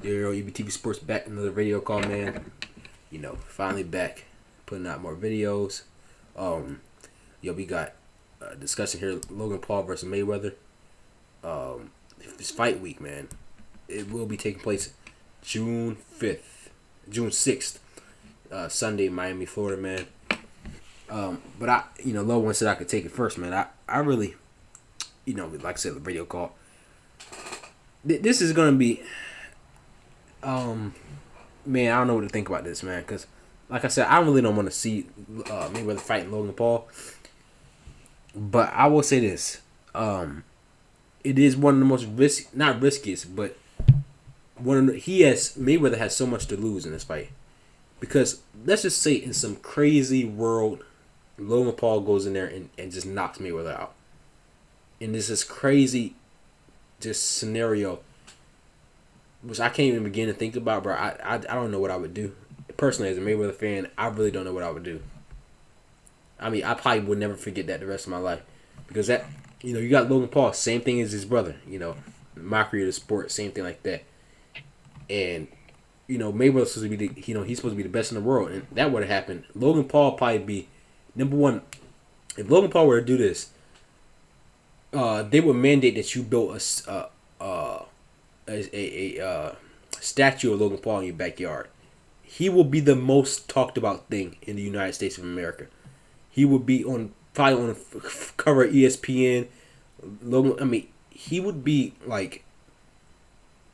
There, EBTV Sports back, another video call, man. Finally back, putting out more videos. Um, we got a discussion here: Logan Paul versus Mayweather. This fight week, man, it will be taking place June 5th, June 6th, Sunday, Miami, Florida, man. But Logan said I could take it first, man. I really, like I said, the video call. This is gonna be. Man, I don't know what to think about this, man. Because, like I said, I really don't want to see Mayweather fighting Logan Paul. But I will say this: it is one of the most not riskiest, but Mayweather has so much to lose in this fight. Because let's just say in some crazy world, Logan Paul goes in there and just knocks Mayweather out. And this is crazy, just scenario, which I can't even begin to think about, bro. I don't know what I would do. Personally, as a Mayweather fan, I really don't know what I would do. I mean, I probably would never forget that the rest of my life. Because that, you got Logan Paul, same thing as his brother, mockery of the sport, same thing like that. And, Mayweather's supposed to be he's supposed to be the best in the world. And that would have happened. Logan Paul probably be, number one, if Logan Paul were to do this, they would mandate that you build a statue of Logan Paul in your backyard. He will be the most talked about thing in the United States of America. He would be probably on the cover of ESPN. Logan, I mean, he would be like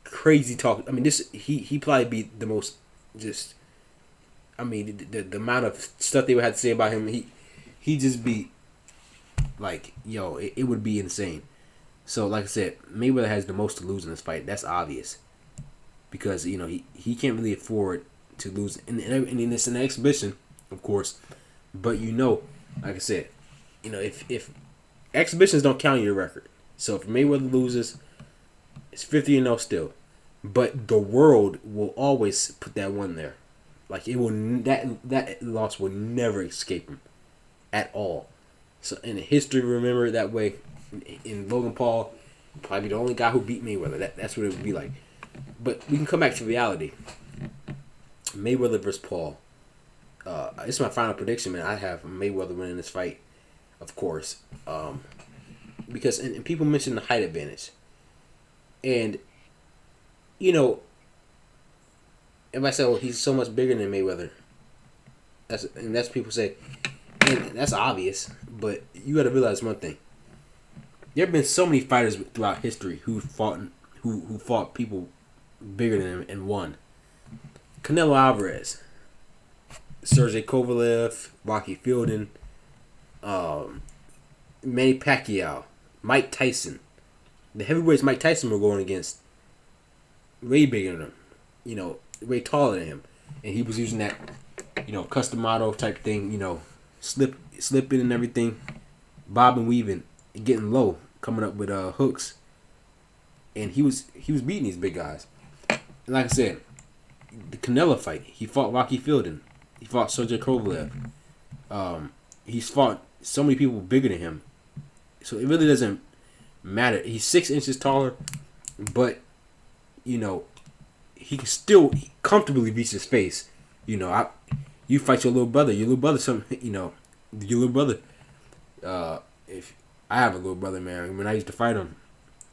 crazy talk. I mean, he probably be the most just. I mean, the amount of stuff they would have to say about him, he just be like, yo, it would be insane. So, like I said, Mayweather has the most to lose in this fight. That's obvious. Because, he can't really afford to lose. And it's an exhibition, of course. But, like I said, if exhibitions don't count your record. So, if Mayweather loses, it's 50-0 still. But the world will always put that one there. Like, it will that loss will never escape him at all. So, in the history, remember it that way. In Logan Paul, probably the only guy who beat Mayweather. That's what it would be like. But we can come back to reality. Mayweather versus Paul. It's my final prediction, man. I have Mayweather winning this fight, of course. Because and people mention the height advantage. And, if I say, oh, he's so much bigger than Mayweather, that's people say, and that's obvious. But you got to realize one thing. There have been so many fighters throughout history who fought people bigger than him and won. Canelo Alvarez, Sergey Kovalev, Rocky Fielding, Manny Pacquiao, Mike Tyson. The heavyweights Mike Tyson were going against way bigger than him, way taller than him, and he was using that, custom model type thing, slipping and everything, bobbing, weaving, getting low, coming up with hooks, and he was beating these big guys. And like I said, the Canelo fight, he fought Rocky Fielding, he fought Sergey Kovalev. He's fought so many people bigger than him, so it really doesn't matter. He's 6 inches taller, but he can still comfortably reach his face. You fight your little brother. Your little brother. If I have a little brother, man. When I used to fight him,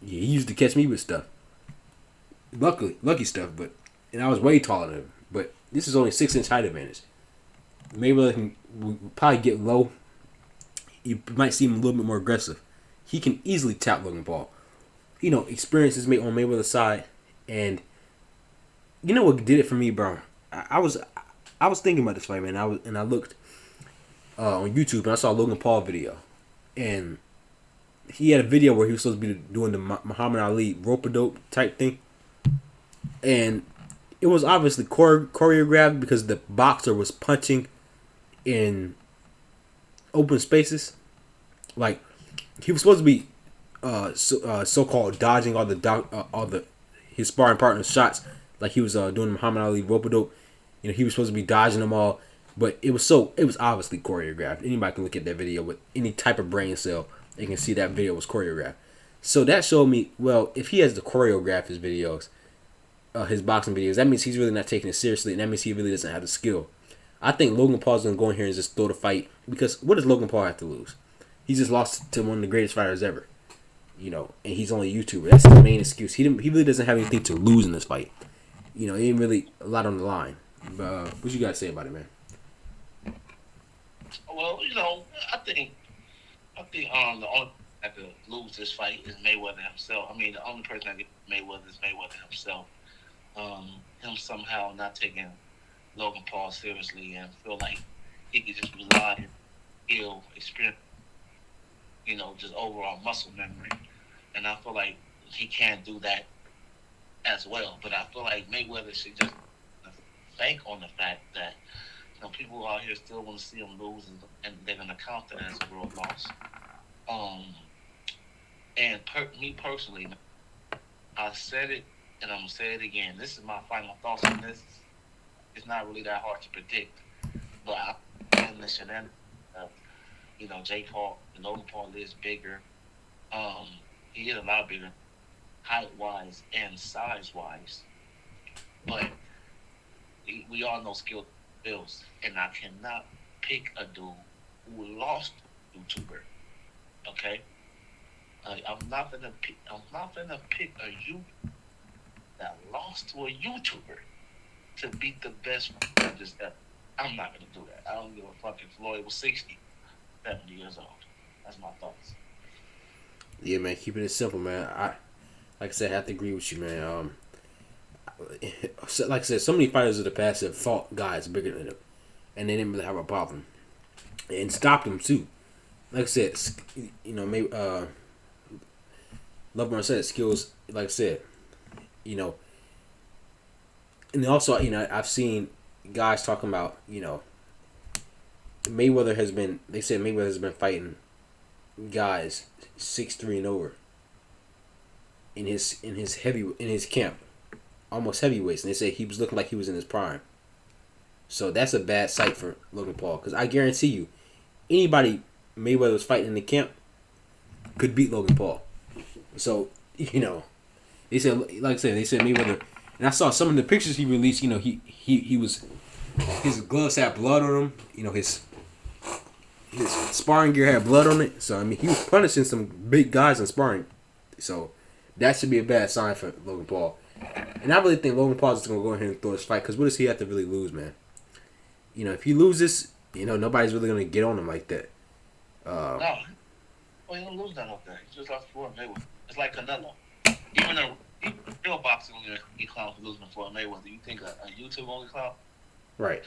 he used to catch me with stuff. Lucky stuff, and I was way taller than him. But this is only 6-inch height advantage. Mayweather will probably get low. You might see him a little bit more aggressive. He can easily tap Logan Paul. Experience is made on Mayweather's side, and what did it for me, bro? I was thinking about this fight, man. I looked on YouTube and I saw a Logan Paul video, and he had a video where he was supposed to be doing the Muhammad Ali rope-a-dope type thing, and it was obviously choreographed because the boxer was punching in open spaces. Like, he was supposed to be so-called dodging all his sparring partner's shots, like he was doing Muhammad Ali rope-a-dope. He was supposed to be dodging them all, but it was obviously choreographed. Anybody can look at that video with any type of brain cell. They can see that video was choreographed. So that showed me, well, if he has to choreograph his videos, his boxing videos. That means he's really not taking it seriously, and that means he really doesn't have the skill. I think Logan Paul's gonna go in here and just throw the fight because what does Logan Paul have to lose? He just lost to one of the greatest fighters ever, and he's only a YouTuber. That's the main excuse. He really doesn't have anything to lose in this fight. It ain't really a lot on the line. But what you got to say about it, man? Well, I think the only that could lose this fight is Mayweather himself. I mean, the only person that gets Mayweather is Mayweather himself. Him somehow not taking Logan Paul seriously and feel like he could just rely on skill, experience, just overall muscle memory. And I feel like he can't do that as well. But I feel like Mayweather should just bank on the fact that people out here still want to see him lose, and they're going to count that as a real loss. And me personally, I said it, and I'm gonna say it again. This is my final thoughts on this. It's not really that hard to predict, but in the shenanigans of, Jake Paul, Logan Paul is bigger. He is a lot bigger, height wise and size wise, but we all know skill builds, and I cannot pick a dude who lost to a YouTuber. Okay, I'm not gonna pick a you that lost to a YouTuber to beat the best judges ever. I'm not gonna do that. I don't give a fuck if Floyd was 60, 70 years old. That's my thoughts. Yeah, man, keeping it simple, man. Like I said, I have to agree with you, man. Like I said, so many fighters of the past have fought guys bigger than them, and they didn't really have a problem, and stopped them too. Like I said, maybe Loveburn said skills. Like I said, and also I've seen guys talking about Mayweather has been. They said Mayweather has been fighting guys 6'3" and over in his camp, almost heavyweights, and they say he was looking like he was in his prime. So that's a bad sight for Logan Paul, because I guarantee you, anybody Mayweather was fighting in the camp could beat Logan Paul. So they said, like I said, they said Mayweather, and I saw some of the pictures he released. He was, his gloves had blood on them. His sparring gear had blood on it. So I mean, he was punishing some big guys in sparring. So that should be a bad sign for Logan Paul. And I really think Logan Paul is going to go ahead and throw this fight, because what does he have to really lose, man? If he loses, nobody's really going to get on him like that. No, he don't lose that up there. He just lost Floyd Mayweather. It's like Canelo. Even a real boxer only he clown for losing to Floyd Mayweather. You think a YouTube only clown? Right.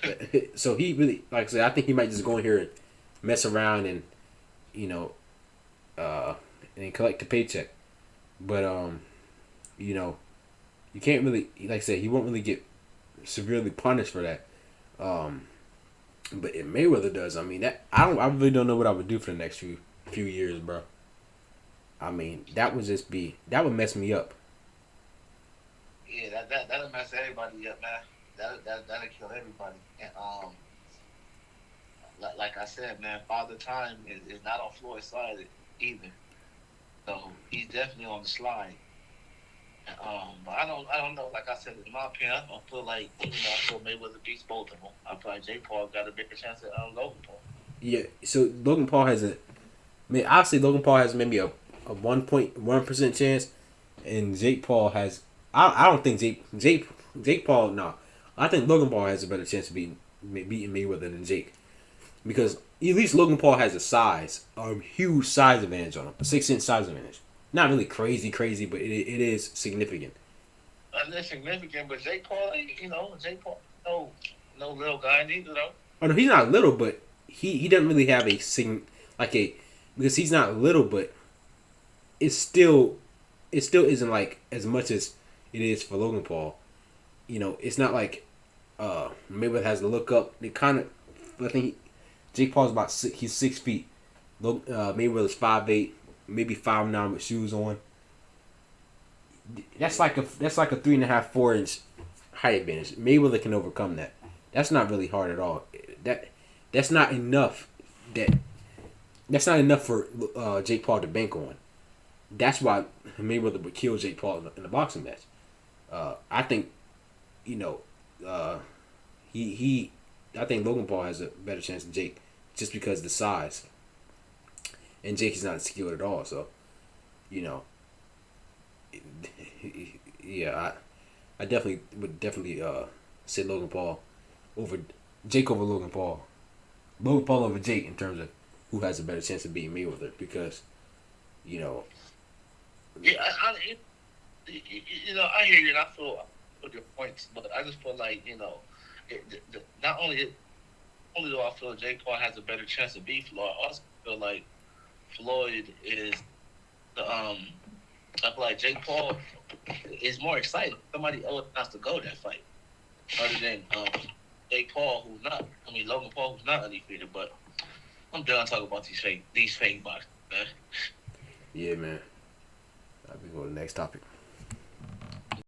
So he really, like I said, I think he might just go in here and mess around and, and collect the paycheck. But you can't really, like I said, he won't really get severely punished for that. But if Mayweather does, I mean, I really don't know what I would do for the next few years, bro. I mean, that would mess me up. Yeah, that'll mess everybody up, man. That'll kill everybody. And like I said, man, Father Time is not on Floyd's side either. So he's definitely on the slide. But I don't know. Like I said, in my opinion, I feel like I feel Mayweather beats both of them. I feel like Jake Paul got a bigger chance at Logan Paul. Yeah. So Logan Paul has obviously Logan Paul has maybe a 1.1% chance, and Jake Paul has. I don't think Jake Paul. No, I think Logan Paul has a better chance of beating Mayweather than Jake, because at least Logan Paul has a huge size advantage on him, a 6-inch size advantage. Not really crazy, but it is significant. It's significant, but Jake Paul, Jake Paul, no little guy neither though. Oh no, he's not little, but he doesn't really have because he's not little, but it still isn't like as much as it is for Logan Paul. It's not like Mayweather has to look up. I think Jake Paul's about he's 6 feet. Mayweather's 5'8", maybe 5'9" with shoes on. That's like a 3.5, 4-inch height advantage. Mayweather can overcome that. That's not really hard at all. That's not enough. That's not enough for Jake Paul to bank on. That's why Mayweather would kill Jake Paul in the boxing match. I think, you know, uh, he I think Logan Paul has a better chance than Jake just because of the size, and Jake is not skilled at all. So, you know, yeah, I definitely would definitely say Logan Paul over Jake over Logan Paul. Logan Paul over Jake in terms of who has a better chance of beating Mayweather because, you know, Yeah, I hear you, and I feel your points, but I just feel like not only do I feel Jake Paul has a better chance to beat Floyd, I also feel like Floyd is the I feel like Jake Paul is more exciting. Somebody else has to go that fight other than Jake Paul, Logan Paul, who's not undefeated. But I'm done talking about these fake boxers, man. yeah, man. We go to the next topic.